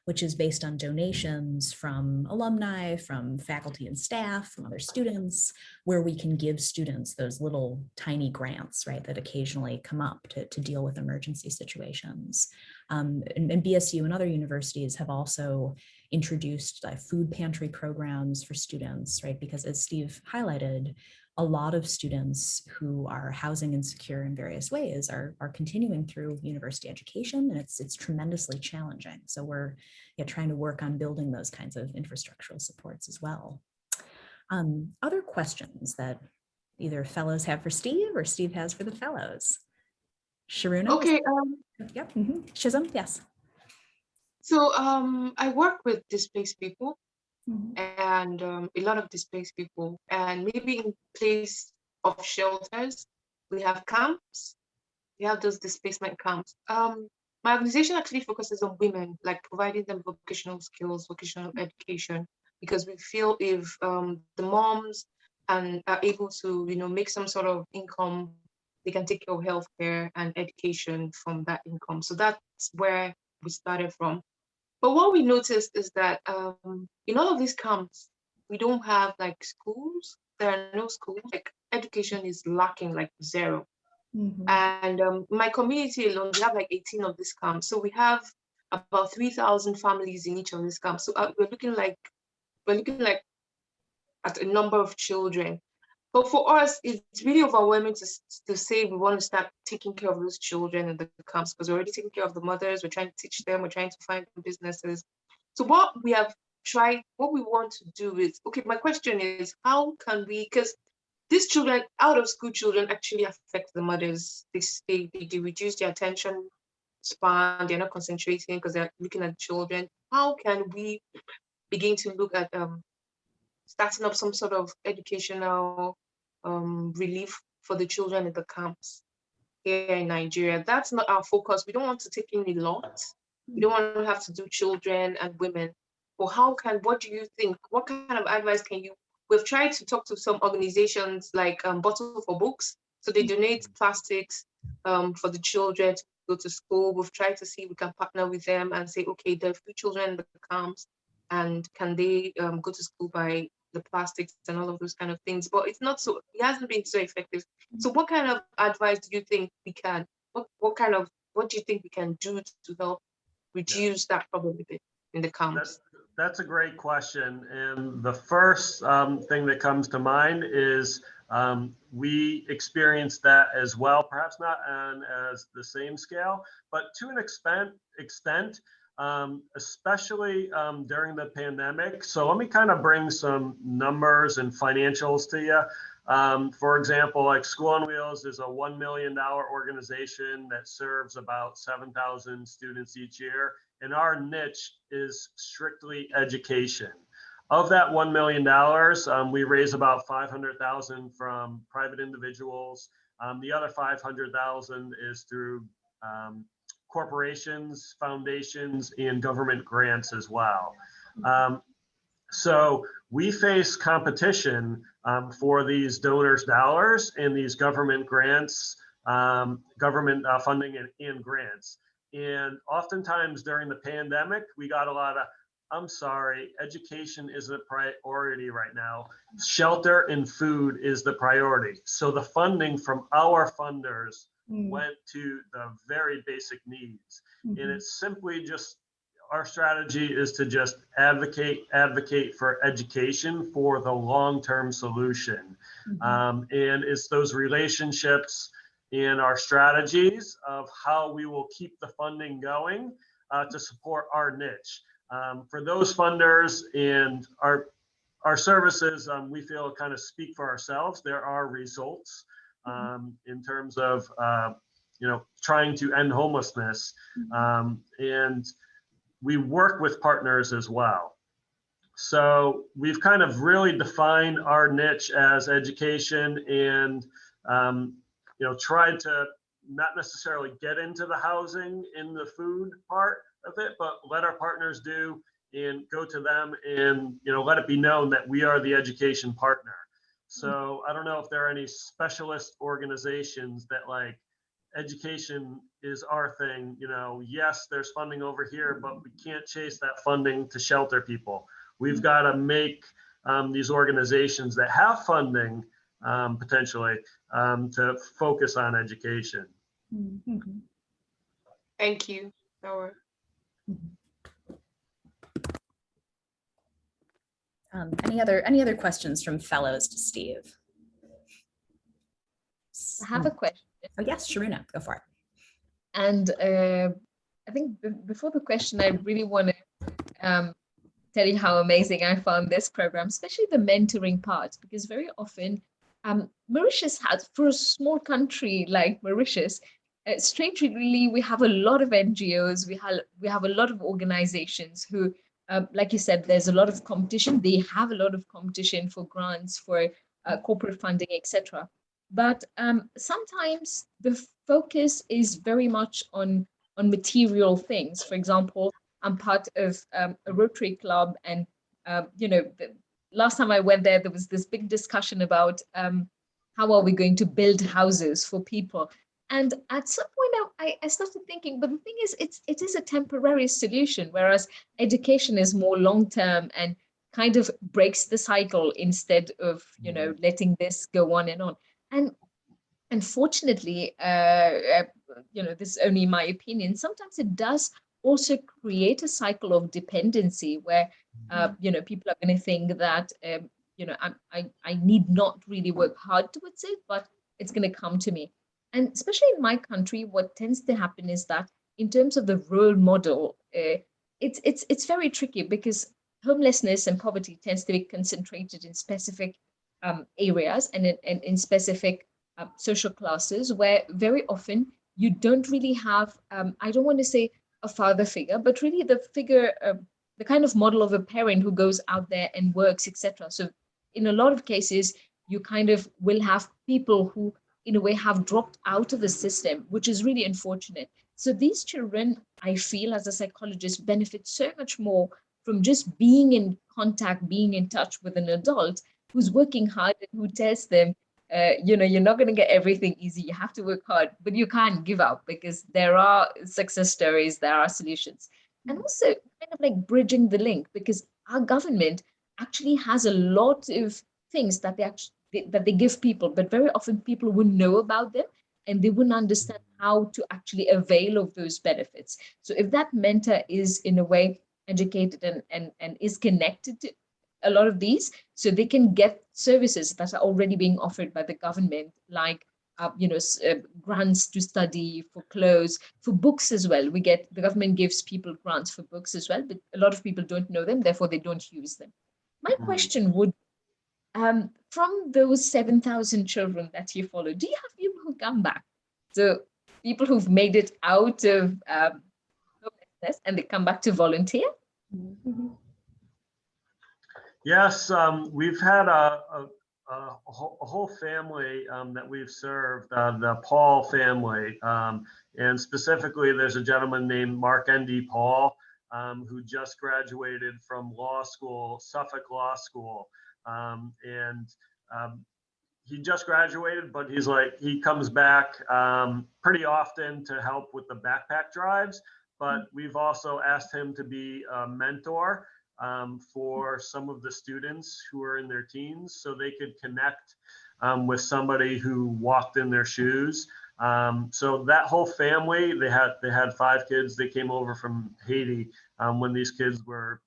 A: which is based on donations from alumni, from faculty and staff, from other students, where we can give students those little tiny grants, right, that occasionally come up to deal with emergency situations. And BSU and other universities have also introduced food pantry programs for students, right? Because as Steve highlighted, a lot of students who are housing insecure in various ways are continuing through university education, and it's tremendously challenging. So we're trying to work on building those kinds of infrastructural supports as well. Other questions that either fellows have for Steve or Steve has for the fellows? Sharuna?
E: Okay.
A: Yep. Chisholm, yes.
E: So I work with displaced people.
A: Mhm.
E: And a lot of displaced people, and maybe in place of shelters, we have camps. We have those displacement camps. My organization actually focuses on women, like providing them vocational skills, vocational education, because we feel if the moms are able to, make some sort of income, they can take care of healthcare and education from that income. So that's where we started from. But what we noticed is that in all of these camps, we don't have like schools. There are no schools. Like education is lacking, like zero.
A: Mhm.
E: And my community alone, we have like 18 of these camps. So we have about 3,000 families in each of these camps. So we're looking like at a number of children. But for us, it's really overwhelming to say we want to start taking care of those children in the camps, because we're already taking care of the mothers. We're trying to teach them. We're trying to find businesses. So what we want to do is, okay, my question is, how can we, because these children, out of school children, actually affect the mothers. They reduce their attention span. They're not concentrating because they're looking at children. How can we begin to look at starting up some sort of educational relief for the children in the camps here in Nigeria? That's not our focus. We don't want to take in a lot. We don't want to have to do children and women. But what do you think? What kind of advice can you? We've tried to talk to some organizations like Bottle for Books. So they donate plastics for the children to go to school. We've tried to see if we can partner with them and say, okay, there are few children in the camps, and can they go to school by the plastics and all of those kind of things? But it hasn't been so effective. So what kind of advice do you think we can, what do you think we can do to help reduce that problem a bit in the camps?
B: That's a great question. And the first thing that comes to mind is we experienced that as well, perhaps not on as the same scale, but to an extent, especially during the pandemic. So let me kind of bring some numbers and financials to you. For example, like School on Wheels is a $1 million organization that serves about 7,000 students each year. And our niche is strictly education. Of that $1 million, we raise about $500,000 from private individuals. The other $500,000 is through corporations, foundations, and government grants as well. So we face competition for these donors' dollars and these government grants, government funding and grants. And oftentimes during the pandemic, we got a lot of, I'm sorry, education isn't a priority right now. Shelter and food is the priority. So the funding from our funders went to the very basic needs. And it's simply just, our strategy is to just advocate for education for the long-term solution. And it's those relationships in our strategies of how we will keep the funding going to support our niche. For those funders and our services, we feel kind of speak for ourselves. There are results in terms of trying to end homelessness, and we work with partners as well. So we've kind of really defined our niche as education and, tried to not necessarily get into the housing in the food part of it, but let our partners do and go to them and, let it be known that we are the education partner. So I don't know if there are any specialist organizations that like education is our thing. Yes, there's funding over here, but we can't chase that funding to shelter people. We've got to make these organizations that have funding potentially to focus on education.
A: Mm-hmm.
E: Thank you, Laura.
A: Any other questions from fellows to Steve?
C: I have a question.
A: Oh yes, Sharuna, go for it.
C: And I think before the question, I really want to tell you how amazing I found this program, especially the mentoring part, because very often Mauritius has, for a small country like Mauritius, strangely, we have a lot of NGOs, we have a lot of organizations who, like you said, there's a lot of competition. They have a lot of competition for grants, for corporate funding, etc. But sometimes the focus is very much on material things. For example, I'm part of a Rotary Club, and the last time I went there, there was this big discussion about how are we going to build houses for people. And at some point, I started thinking, but the thing is, it is a temporary solution, whereas education is more long-term and kind of breaks the cycle instead of letting this go on and on. And unfortunately, this is only my opinion, sometimes it does also create a cycle of dependency where, people are going to think that, I need not really work hard towards it, but it's going to come to me. And especially in my country, what tends to happen is that in terms of the role model, it's very tricky because homelessness and poverty tends to be concentrated in specific areas and in specific social classes, where very often you don't really have, I don't want to say a father figure, but really the figure, the kind of model of a parent who goes out there and works, etc. So in a lot of cases, you kind of will have people who in a way have dropped out of the system, which is really unfortunate. So these children, I feel as a psychologist, benefit so much more from just being in contact, being in touch with an adult who's working hard and who tells them, you're not going to get everything easy. You have to work hard, but you can't give up because there are success stories, there are solutions. And also kind of like bridging the link, because our government actually has a lot of things that they give people, but very often people wouldn't know about them and they wouldn't understand how to actually avail of those benefits. So if that mentor is in a way educated and is connected to a lot of these, so they can get services that are already being offered by the government, like grants to study, for clothes, for books as well. The government gives people grants for books as well, but a lot of people don't know them, therefore they don't use them. My question would, from those 7,000 children that you follow, do you have people who come back? So people who've made it out of homelessness and they come back to volunteer?
A: Mm-hmm.
B: Yes, we've had a whole family that we've served, the Paul family. And specifically, there's a gentleman named Mark N.D. Paul, who just graduated from law school, Suffolk Law School. He just graduated, but he comes back pretty often to help with the backpack drives. But we've also asked him to be a mentor for some of the students who are in their teens, so they could connect with somebody who walked in their shoes. So that whole family, they had 5 kids. They came over from Haiti when these kids were,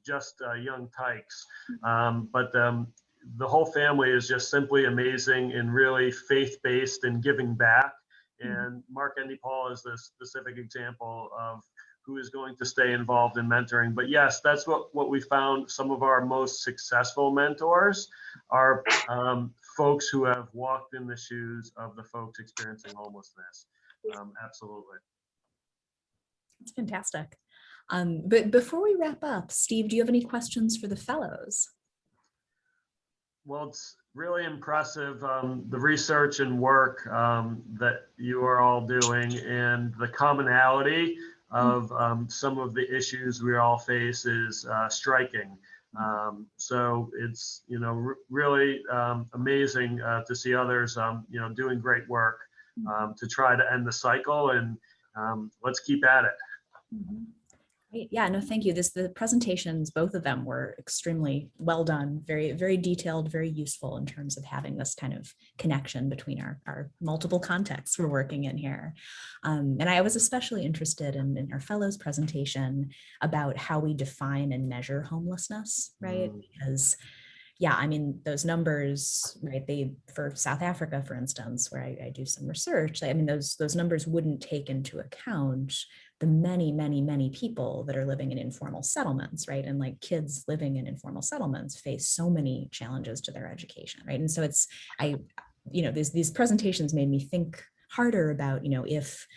B: just young tykes. But the whole family is just simply amazing and really faith-based and giving back. And Mark N.D. Paul is the specific example of who is going to stay involved in mentoring. But yes, that's what we found. Some of our most successful mentors are folks who have walked in the shoes of the folks experiencing homelessness. Absolutely.
A: That's fantastic. But before we wrap up, Steve, do you have any questions for the fellows?
B: Well, it's really impressive, the research and work that you are all doing, and the commonality of some of the issues we all face is striking. So it's, really amazing to see others, doing great work to try to end the cycle, and let's keep at it.
A: Mhm. Great. Yeah, no, thank you. The presentations, both of them were extremely well done, very, very detailed, very useful in terms of having this kind of connection between our multiple contexts we're working in here. And I was especially interested in our fellows presentation about how we define and measure homelessness, right? Because yeah, I mean, those numbers, right? For South Africa, for instance, where I do some research, I mean, those numbers wouldn't take into account the many, many, many people that are living in informal settlements, right? And like kids living in informal settlements face so many challenges to their education, right? And so these presentations made me think harder about, if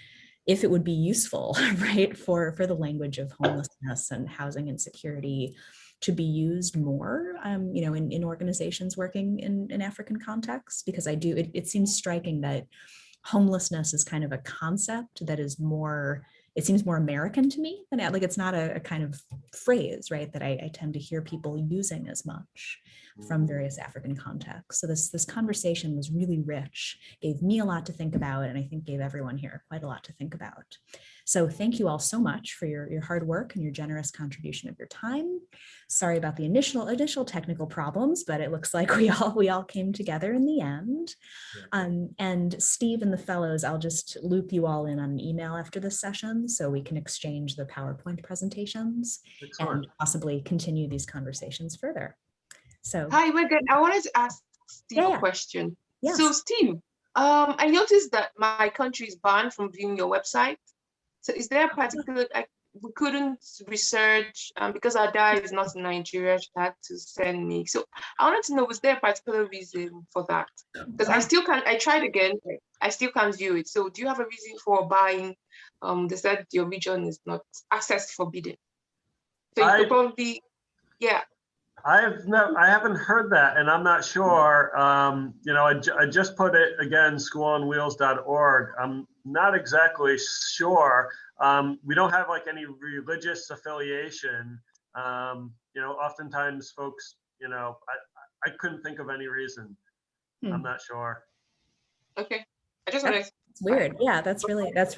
A: it would be useful, right, for the language of homelessness and housing insecurity to be used more, in organizations working in African contexts, because it seems striking that homelessness is kind of a concept that is it seems more American to me than like it's not a kind of phrase, right, that I tend to hear people using as much from various African contexts. So this conversation was really rich, gave me a lot to think about, and I think gave everyone here quite a lot to think about. So thank you all so much for your hard work and your generous contribution of your time. Sorry about the initial technical problems, but it looks like we all came together in the end. And Steve and the fellows, I'll just loop you all in on an email after this session so we can exchange the PowerPoint presentations.
B: Excellent.
A: And possibly continue these conversations further. So
E: Hi, Megan. I wanted to ask Steve a question.
A: Yes.
E: So, Steve, I noticed that my country is banned from viewing your website. So, is there a particular, we couldn't research because our dad is not in Nigeria, she had to send me. So, I wanted to know, was there a particular reason for that? Because I still can't, I tried again, I still can't view it. So, do you have a reason for buying? They said your region is not access forbidden. So, you could probably, yeah.
B: I haven't heard that, and I'm not sure. I just put it again, schoolonwheels.org. I'm not exactly sure. We don't have like any religious affiliation. Oftentimes folks, I couldn't think of any reason. I'm not sure.
E: Okay, I just wanted.
A: It's weird. Yeah, that's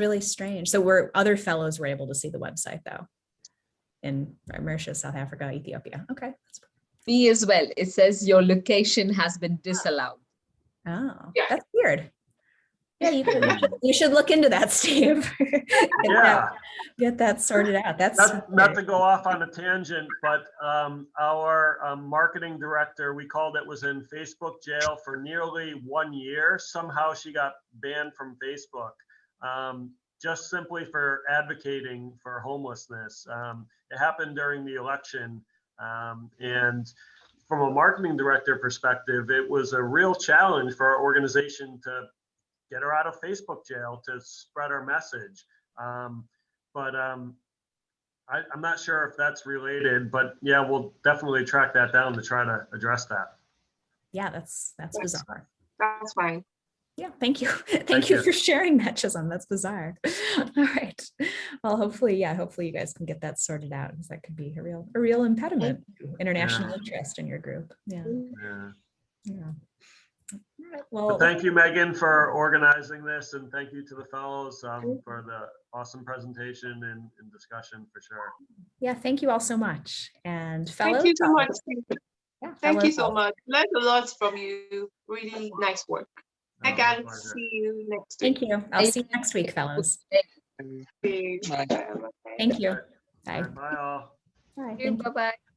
A: really strange. So other fellows were able to see the website though, in Mauritius, South Africa, Ethiopia. Okay.
C: Me as well. It says your location has been disallowed.
A: Oh,
E: Yeah.
A: That's weird. Yeah, you should look into that, Steve. Get that sorted out. That's
B: not to go off on a tangent, but our marketing director, we called it, was in Facebook jail for nearly 1 year. Somehow she got banned from Facebook, just simply for advocating for homelessness. It happened during the election. And from a marketing director perspective, it was a real challenge for our organization to get her out of Facebook jail to spread our message. But I'm not sure if that's related, but yeah, we'll definitely track that down to try to address that.
A: Yeah, that's bizarre.
E: That's fine.
A: Yeah, thank you. Thank you for sharing that, Chisholm. That's bizarre. All right. Well, hopefully you guys can get that sorted out, because that could be a real impediment to international interest in your group. Yeah. All right. Well,
B: but thank you, Megan, for organizing this, and thank you to the fellows for the awesome presentation and discussion for sure.
A: Yeah, thank you all so much. And fellows,
E: thank you so much.
A: Yeah,
E: thank you so much. Learned a lot from you. Really nice work. I can see you next week.
A: Thank you. I'll see you next week, fellows.
E: Bye.
A: Thank you. Bye.
B: Bye all.
A: Bye.
C: Bye-bye.